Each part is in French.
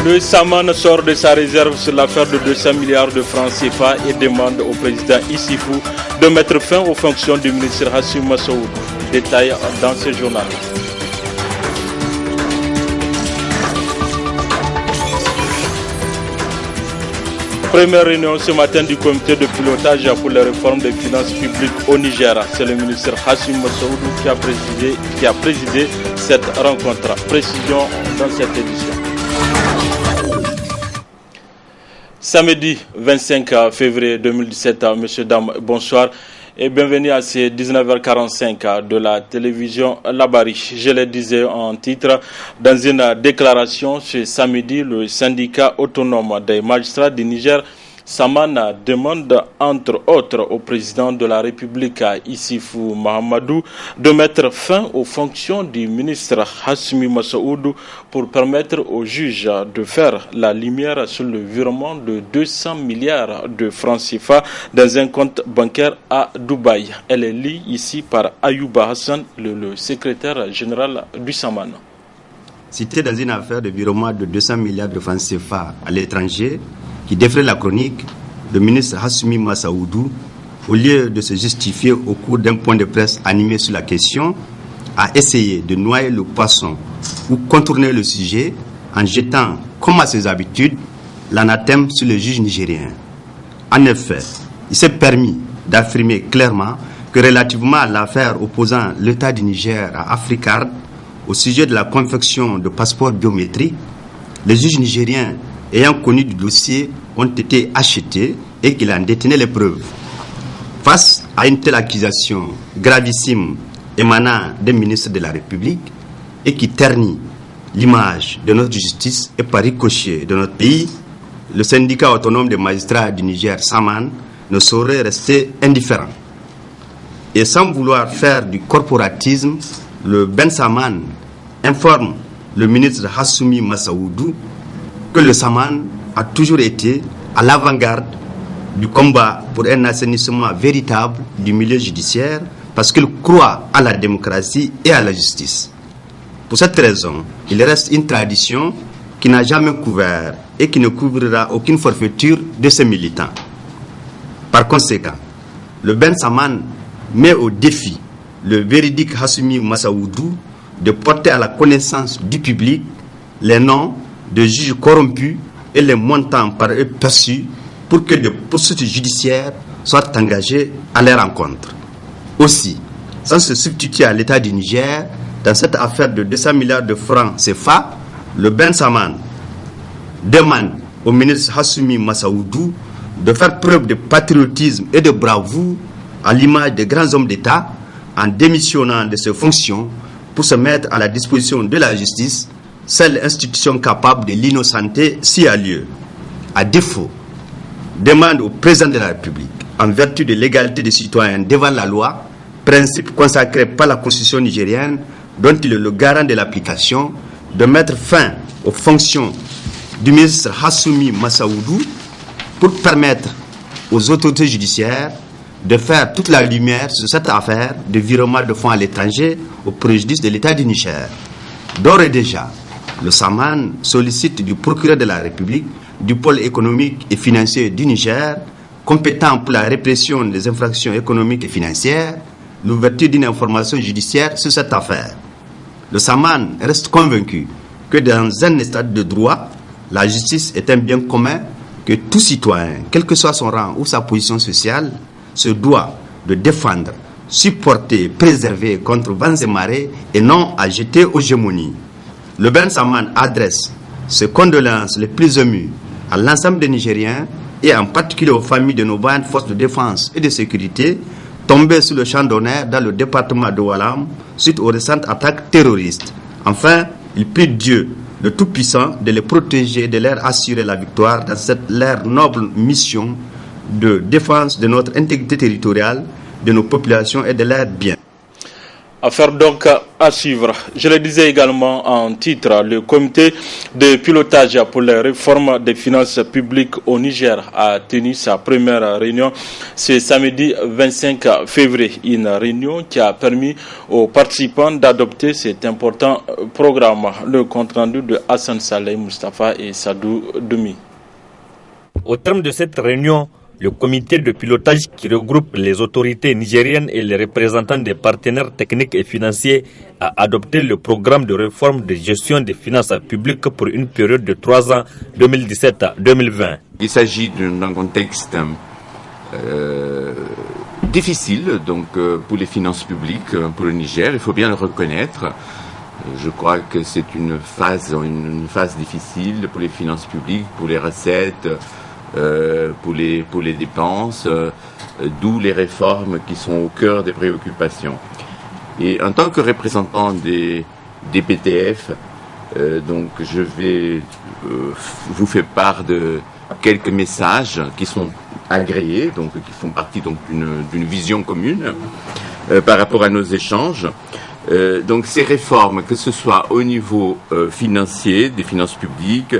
Le Saman sort de sa réserve sur l'affaire de 200 milliards de francs CFA et demande au président Issoufou de mettre fin aux fonctions du ministre Hassoumi Massaoudou. Détail dans ce journal. Première réunion ce matin du comité de pilotage pour les réformes des finances publiques au Niger. C'est le ministre Hassoumi Massaoudou qui a présidé cette rencontre. Précision dans cette édition. Samedi 25 février 2017, messieurs, dames, bonsoir et bienvenue à ces 19h45 de la télévision Labari. Je le disais en titre, dans une déclaration ce samedi, le syndicat autonome des magistrats du Niger, Saman, demande entre autres au président de la République, Issoufou Mahamadou, de mettre fin aux fonctions du ministre Hassoumi Massaoudou pour permettre aux juges de faire la lumière sur le virement de 200 milliards de francs CFA dans un compte bancaire à Dubaï. Elle est lue ici par Ayouba Hassan, le secrétaire général du Saman. Cité dans une affaire de virement de 200 milliards de francs CFA à l'étranger, qui défraie la chronique, le ministre Hassoumi Massaoudou, au lieu de se justifier au cours d'un point de presse animé sur la question, a essayé de noyer le poisson ou contourner le sujet en jetant, comme à ses habitudes, l'anathème sur le juge nigérien. En effet, il s'est permis d'affirmer clairement que relativement à l'affaire opposant l'État du Niger à Africard au sujet de la confection de passeports biométriques, les juges nigériens ayant connu du dossier ont été achetés et qu'il en détenait les preuves. Face à une telle accusation gravissime émanant des ministres de la République et qui ternit l'image de notre justice et par ricochet de notre pays, le syndicat autonome des magistrats du Niger, Saman, ne saurait rester indifférent. Et sans vouloir faire du corporatisme, le Ben Saman informe le ministre Hassoumi Massaoudou que le Saman a toujours été à l'avant-garde du combat pour un assainissement véritable du milieu judiciaire parce qu'il croit à la démocratie et à la justice. Pour cette raison, il reste une tradition qui n'a jamais couvert et qui ne couvrira aucune forfaiture de ses militants. Par conséquent, le Ben Saman met au défi le véridique Hassoumi Massaoudou de porter à la connaissance du public les noms de juges corrompus et les montants par eux perçus pour que des poursuites judiciaires soient engagées à leur encontre. Aussi, sans se substituer à l'État du Niger, dans cette affaire de 200 milliards de francs CFA, le Ben Saman demande au ministre Hassoumi Massaoudou de faire preuve de patriotisme et de bravoure à l'image des grands hommes d'État en démissionnant de ses fonctions pour se mettre à la disposition de la justice, seule institution capable de l'innocenter s'il y a lieu. À défaut, demande au président de la République, en vertu de l'égalité des citoyens devant la loi, principe consacré par la Constitution nigérienne, dont il est le garant de l'application, de mettre fin aux fonctions du ministre Hassoumi Massaoudou pour permettre aux autorités judiciaires de faire toute la lumière sur cette affaire de virement de fonds à l'étranger au préjudice de l'État du Niger. D'ores et déjà, le Saman sollicite du procureur de la République, du pôle économique et financier du Niger, compétent pour la répression des infractions économiques et financières, l'ouverture d'une information judiciaire sur cette affaire. Le Saman reste convaincu que dans un état de droit, la justice est un bien commun que tout citoyen, quel que soit son rang ou sa position sociale, se doit de défendre, supporter, préserver contre vents et marées et non à jeter aux gémonies. Le Ben Saman adresse ses condoléances les plus émues à l'ensemble des Nigériens et en particulier aux familles de nos vaillantes forces de défense et de sécurité tombées sous le champ d'honneur dans le département de Walam suite aux récentes attaques terroristes. Enfin, il prie Dieu, le Tout-Puissant, de les protéger et de leur assurer la victoire dans leur noble mission de défense de notre intégrité territoriale, de nos populations et de leurs biens. Affaire donc à suivre. Je le disais également en titre, le comité de pilotage pour les réformes des finances publiques au Niger a tenu sa première réunion ce samedi 25 février. Une réunion qui a permis aux participants d'adopter cet important programme. Le compte rendu de Hassan Saleh Mustafa et Sadou Doumi. Au terme de cette réunion, le comité de pilotage qui regroupe les autorités nigériennes et les représentants des partenaires techniques et financiers a adopté le programme de réforme de gestion des finances publiques pour une période de 3 ans, 2017 à 2020. Il s'agit d'un contexte difficile donc, pour les finances publiques, pour le Niger, il faut bien le reconnaître. Je crois que c'est une phase difficile pour les finances publiques, pour les recettes, pour les dépenses, d'où les réformes qui sont au cœur des préoccupations. Et en tant que représentant des PTF, donc je vais vous faire part de quelques messages qui sont agréés, donc qui font partie donc d'une vision commune par rapport à nos échanges. Donc ces réformes, que ce soit au niveau financier, des finances publiques,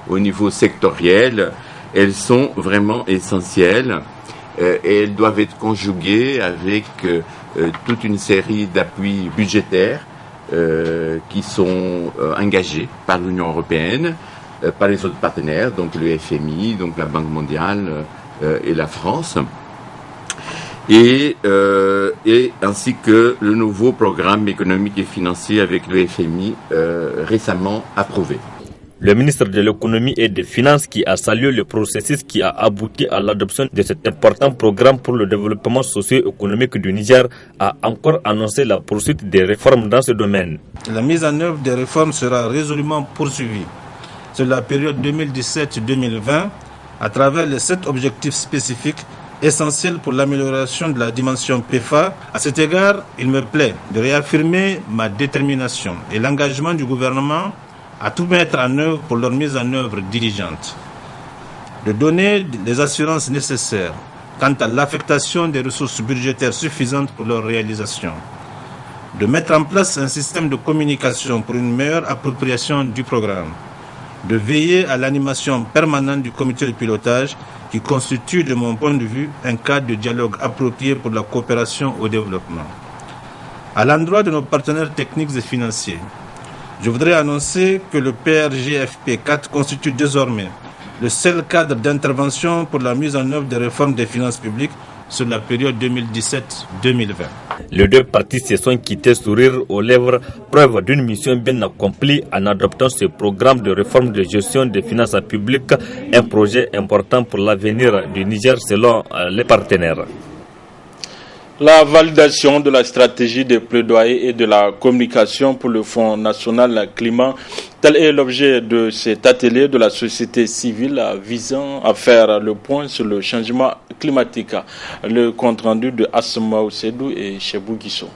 au niveau sectoriel, elles sont vraiment essentielles et elles doivent être conjuguées avec toute une série d'appuis budgétaires qui sont engagés par l'Union européenne, par les autres partenaires, donc le FMI, donc la Banque mondiale et la France, et ainsi que le nouveau programme économique et financier avec le FMI récemment approuvé. Le ministre de l'économie et des finances qui a salué le processus qui a abouti à l'adoption de cet important programme pour le développement socio-économique du Niger a encore annoncé la poursuite des réformes dans ce domaine. La mise en œuvre des réformes sera résolument poursuivie sur la période 2017-2020 à travers les 7 objectifs spécifiques essentiels pour l'amélioration de la dimension PFA. À cet égard, il me plaît de réaffirmer ma détermination et l'engagement du gouvernement à tout mettre en œuvre pour leur mise en œuvre diligente, de donner les assurances nécessaires quant à l'affectation des ressources budgétaires suffisantes pour leur réalisation, de mettre en place un système de communication pour une meilleure appropriation du programme, de veiller à l'animation permanente du comité de pilotage qui constitue, de mon point de vue, un cadre de dialogue approprié pour la coopération au développement. À l'endroit de nos partenaires techniques et financiers, je voudrais annoncer que le PRGFP 4 constitue désormais le seul cadre d'intervention pour la mise en œuvre des réformes des finances publiques sur la période 2017-2020. Les deux parties se sont quittées sourire aux lèvres, preuve d'une mission bien accomplie en adoptant ce programme de réforme de gestion des finances publiques, un projet important pour l'avenir du Niger selon les partenaires. La validation de la stratégie de plaidoyer et de la communication pour le Fonds national climat, tel est l'objet de cet atelier de la société civile visant à faire le point sur le changement climatique. Le compte rendu de Asma Oussedou et Chebou Guisso.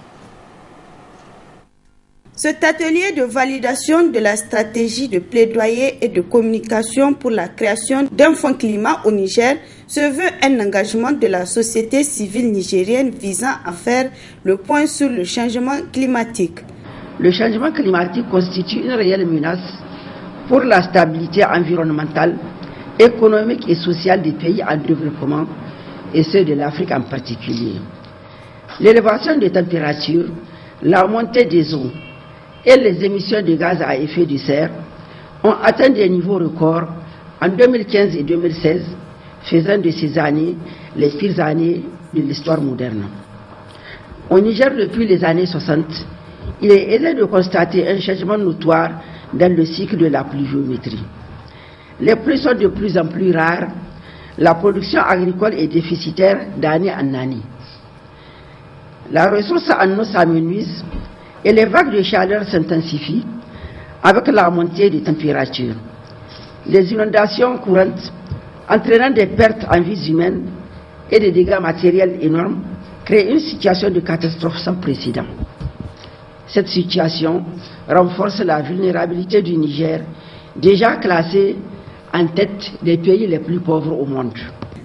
Cet atelier de validation de la stratégie de plaidoyer et de communication pour la création d'un fonds climat au Niger se veut un engagement de la société civile nigérienne visant à faire le point sur le changement climatique. Le changement climatique constitue une réelle menace pour la stabilité environnementale, économique et sociale des pays en développement et ceux de l'Afrique en particulier. L'élévation des températures, la montée des eaux et les émissions de gaz à effet de serre ont atteint des niveaux records en 2015 et 2016, faisant de ces années les pires années de l'histoire moderne. Au Niger, depuis les années 60, il est aisé de constater un changement notoire dans le cycle de la pluviométrie. Les pluies sont de plus en plus rares, la production agricole est déficitaire d'année en année. La ressource en eau s'amenuise et les vagues de chaleur s'intensifient avec la montée des températures. Les inondations courantes, entraînant des pertes en vies humaines et des dégâts matériels énormes, créent une situation de catastrophe sans précédent. Cette situation renforce la vulnérabilité du Niger, déjà classé en tête des pays les plus pauvres au monde.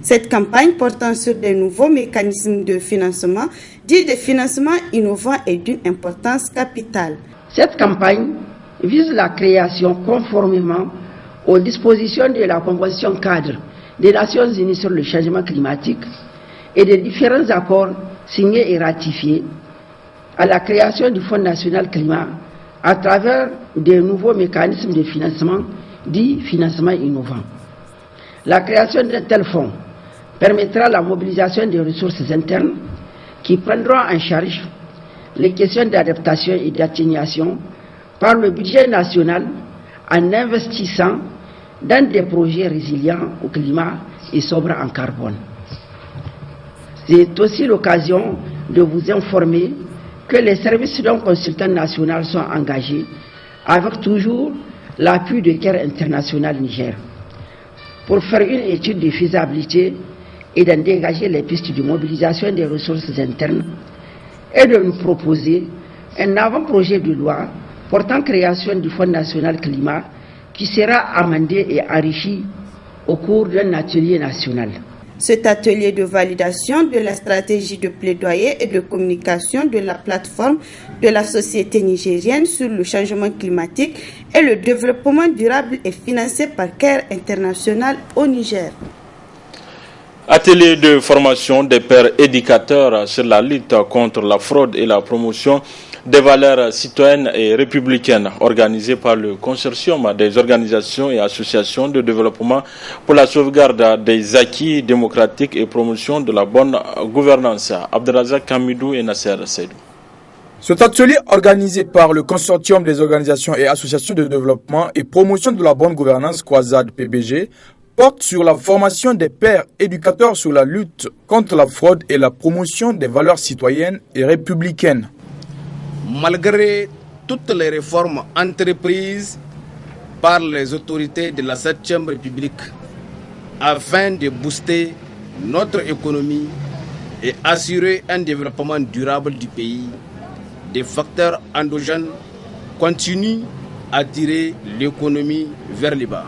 Cette campagne portant sur de nouveaux mécanismes de financement, dit de financement innovant, est d'une importance capitale. Cette campagne vise la création, conformément aux dispositions de la Convention cadre des Nations Unies sur le changement climatique et des différents accords signés et ratifiés, à la création du Fonds national climat à travers de nouveaux mécanismes de financement, dits financement innovant. La création d'un tel fonds permettra la mobilisation des ressources internes qui prendront en charge les questions d'adaptation et d'atténuation par le budget national en investissant dans des projets résilients au climat et sobres en carbone. C'est aussi l'occasion de vous informer que les services d'un consultant national sont engagés avec toujours l'appui de Care International Niger pour faire une étude de faisabilité et d'en dégager les pistes de mobilisation des ressources internes et de nous proposer un avant-projet de loi portant création du Fonds national climat qui sera amendé et enrichi au cours d'un atelier national. Cet atelier de validation de la stratégie de plaidoyer et de communication de la plateforme de la société nigérienne sur le changement climatique et le développement durable est financé par Care International au Niger. Atelier de formation des pairs éducateurs sur la lutte contre la fraude et la promotion des valeurs citoyennes et républicaines organisé par le consortium des organisations et associations de développement pour la sauvegarde des acquis démocratiques et promotion de la bonne gouvernance. Abdelrazak Kamidou et Nasser Seydou. Cet atelier organisé par le consortium des organisations et associations de développement et promotion de la bonne gouvernance COASAD PBG porte sur la formation des pairs éducateurs sur la lutte contre la fraude et la promotion des valeurs citoyennes et républicaines. Malgré toutes les réformes entreprises par les autorités de la 7e République afin de booster notre économie et assurer un développement durable du pays, des facteurs endogènes continuent à tirer l'économie vers le bas.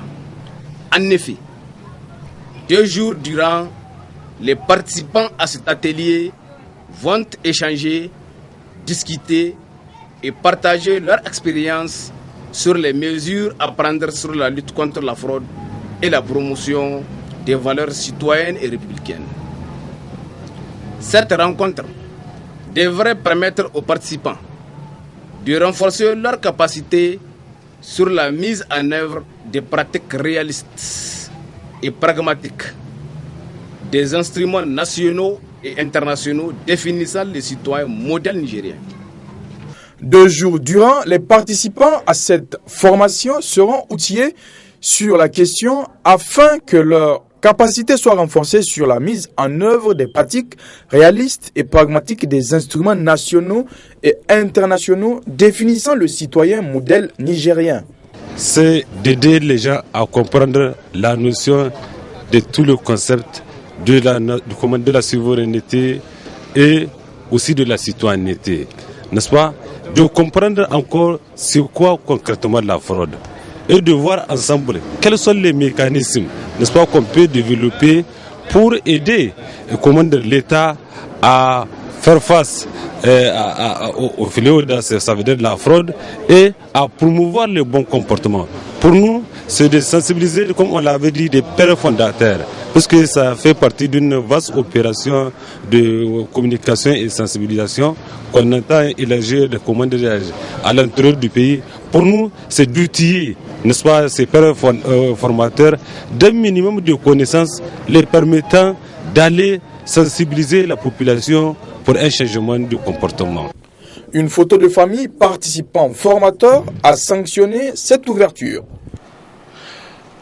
En effet, 2 jours durant, les participants à cet atelier vont échanger, discuter et partager leur expérience sur les mesures à prendre sur la lutte contre la fraude et la promotion des valeurs citoyennes et républicaines. Cette rencontre devrait permettre aux participants de renforcer leur capacité sur la mise en œuvre des pratiques réalistes et pragmatiques des instruments nationaux et internationaux définissant les citoyens modèles nigériens. 2 jours durant, les participants à cette formation seront outillés sur la question afin que leur capacité soit renforcée sur la mise en œuvre des pratiques réalistes et pragmatiques des instruments nationaux et internationaux définissant le citoyen modèle nigérien. C'est d'aider les gens à comprendre la notion de tout le concept de la souveraineté et aussi de la citoyenneté, n'est-ce pas? De comprendre encore c'est quoi concrètement la fraude et de voir ensemble quels sont les mécanismes, n'est-ce pas, qu'on peut développer pour aider l'État à faire face au fléau, ça veut dire la fraude, et à promouvoir le bon comportement. Pour nous, c'est de sensibiliser, comme on l'avait dit, des pères fondateurs, parce que ça fait partie d'une vaste opération de communication et sensibilisation qu'on entend élargir des commandes à l'intérieur du pays. Pour nous, c'est d'outiller, n'est-ce pas, ces pères formateurs d'un minimum de connaissances les permettant d'aller sensibiliser la population pour un changement de comportement. Une photo de famille participant formateur a sanctionné cette ouverture.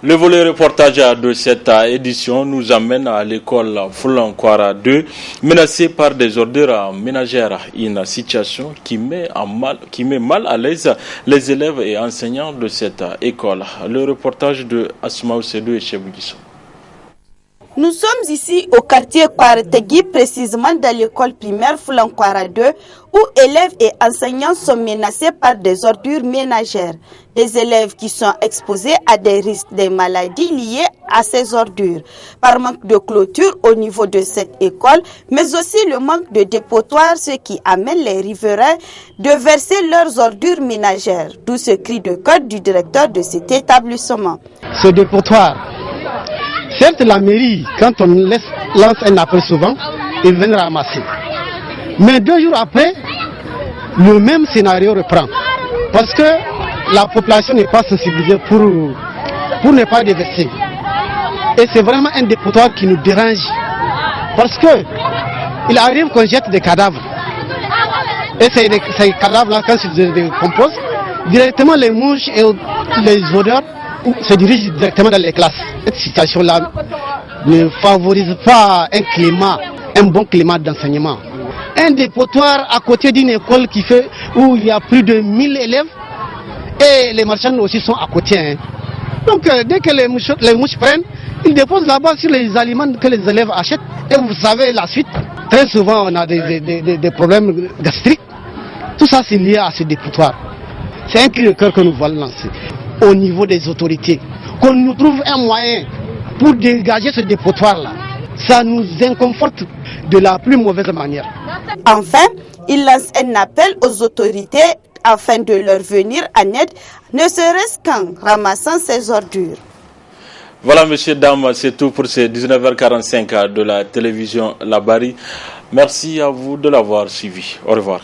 Le volet reportage de cette édition nous amène à l'école Foulankwara 2, menacée par des ordures ménagères, une situation qui met mal à l'aise les élèves et enseignants de cette école. Le reportage de Asmaou Sedou et Chebougisso. Nous sommes ici au quartier Kwaratagui, précisément dans l'école primaire Foulankwara 2, où élèves et enseignants sont menacés par des ordures ménagères. Des élèves qui sont exposés à des risques des maladies liées à ces ordures, par manque de clôture au niveau de cette école, mais aussi le manque de dépotoir, ce qui amène les riverains de verser leurs ordures ménagères. D'où ce cri de cœur du directeur de cet établissement. Ce dépotoir, certes la mairie, quand on lance un appel souvent, ils viennent ramasser. Mais 2 jours après, le même scénario reprend. Parce que la population n'est pas sensibilisée pour ne pas déverser. Et c'est vraiment un dépotoir qui nous dérange. Parce que il arrive qu'on jette des cadavres. Et ces cadavres-là, quand ils se décomposent, directement les mouches et les odeurs se dirigent directement dans les classes. Cette situation-là ne favorise pas un bon climat d'enseignement. Un dépotoir à côté d'une école où il y a plus de 1000 élèves et les marchands aussi sont à côté. Donc dès que les mouches prennent, ils déposent là-bas sur les aliments que les élèves achètent. Et vous savez la suite, très souvent on a des problèmes gastriques. Tout ça c'est lié à ce dépotoir. C'est un cri de cœur que nous voulons lancer au niveau des autorités. Qu'on nous trouve un moyen pour dégager ce dépotoir-là. Ça nous inconforte de la plus mauvaise manière. Enfin, il lance un appel aux autorités afin de leur venir en aide, ne serait-ce qu'en ramassant ces ordures. Voilà, messieurs, dames, c'est tout pour ces 19h45 de la télévision Labari. Merci à vous de l'avoir suivi. Au revoir.